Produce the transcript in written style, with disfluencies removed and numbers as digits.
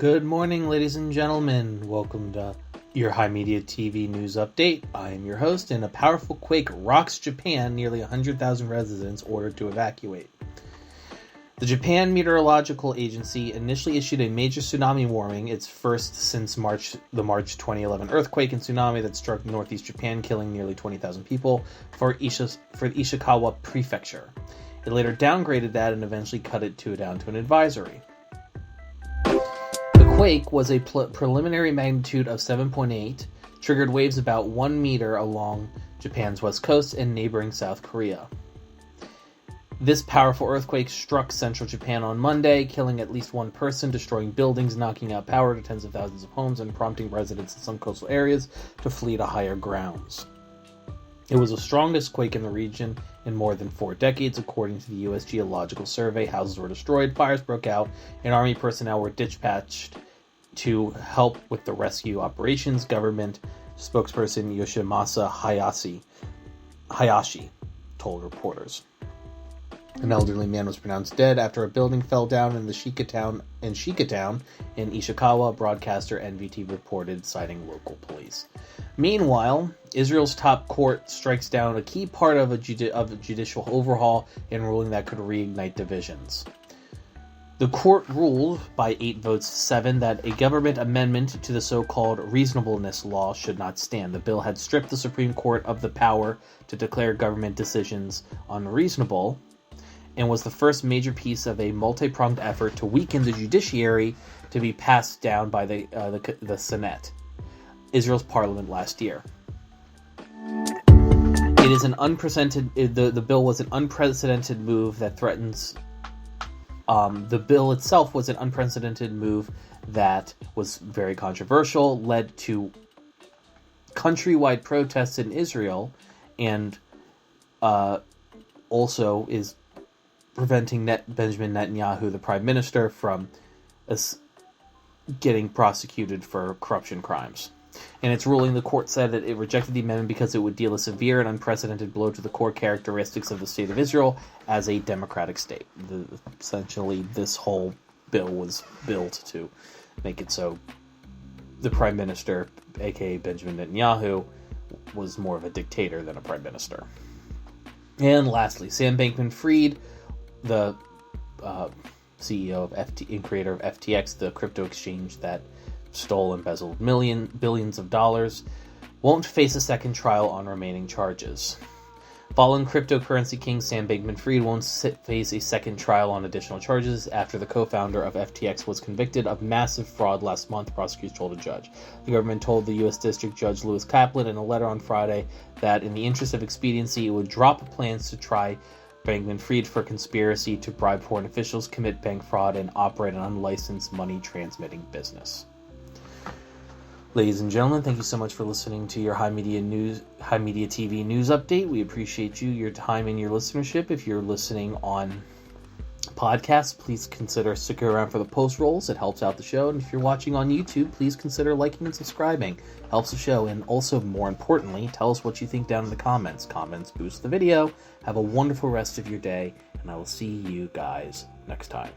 Good morning, ladies and gentlemen. Welcome to your HIMediaTV news update. I am your host, and a powerful quake rocks Japan. Nearly 100,000 residents ordered to evacuate. The Japan Meteorological Agency initially issued a major tsunami warning, its first since the March 2011 earthquake and tsunami that struck northeast Japan, killing nearly 20,000 people, for the Ishikawa Prefecture. It later downgraded that and eventually cut it down to an advisory. The quake was a preliminary magnitude of 7.8, triggered waves about 1 meter along Japan's west coast and neighboring South Korea. This powerful earthquake struck central Japan on Monday, killing at least one person, destroying buildings, knocking out power to tens of thousands of homes, and prompting residents in some coastal areas to flee to higher grounds. It was the strongest quake in the region in more than 4 decades, according to the U.S. Geological Survey. Houses were destroyed, fires broke out, and Army personnel were dispatched to help with the rescue operations. Government spokesperson Yoshimasa Hayashi told reporters. An elderly man was pronounced dead after a building fell down in Shika Town in Ishikawa, broadcaster NVT reported, citing local police. Meanwhile, Israel's top court strikes down a key part of a judicial overhaul in ruling that could reignite divisions. The court ruled, by 8 votes to 7, that a government amendment to the so-called reasonableness law should not stand. The bill had stripped the Supreme Court of the power to declare government decisions unreasonable, and was the first major piece of a multi-pronged effort to weaken the judiciary to be passed down by the Senate, Israel's parliament, last year. It is an unprecedented. The bill was an unprecedented move that threatens. The bill itself was an unprecedented move that was very controversial, led to countrywide protests in Israel, and also is preventing Benjamin Netanyahu, the prime minister, from getting prosecuted for corruption crimes. In its ruling, the court said that it rejected the amendment because it would deal a severe and unprecedented blow to the core characteristics of the state of Israel as a democratic state. Essentially, this whole bill was built to make it so the prime minister, aka Benjamin Netanyahu, was more of a dictator than a prime minister. And lastly, Sam Bankman-Fried, the CEO of and creator of FTX, the crypto exchange that stole and embezzled billions of dollars, won't face a second trial on remaining charges. Following cryptocurrency king Sam Bankman-Fried won't face a second trial on additional charges after the co-founder of FTX was convicted of massive fraud last month, prosecutors told a judge. The government told the U.S. District Judge Louis Kaplan in a letter on Friday that in the interest of expediency, it would drop plans to try Bankman-Fried for conspiracy to bribe foreign officials, commit bank fraud, and operate an unlicensed money-transmitting business. Ladies and gentlemen, thank you so much for listening to your HIMediaTV news update. We appreciate you, your time, and your listenership. If you're listening on podcasts, please consider sticking around for the post rolls. It helps out the show. And if you're watching on YouTube, please consider liking and subscribing. Helps the show. And also, more importantly, tell us what you think down in the comments. Comments boost the video. Have a wonderful rest of your day, and I will see you guys next time.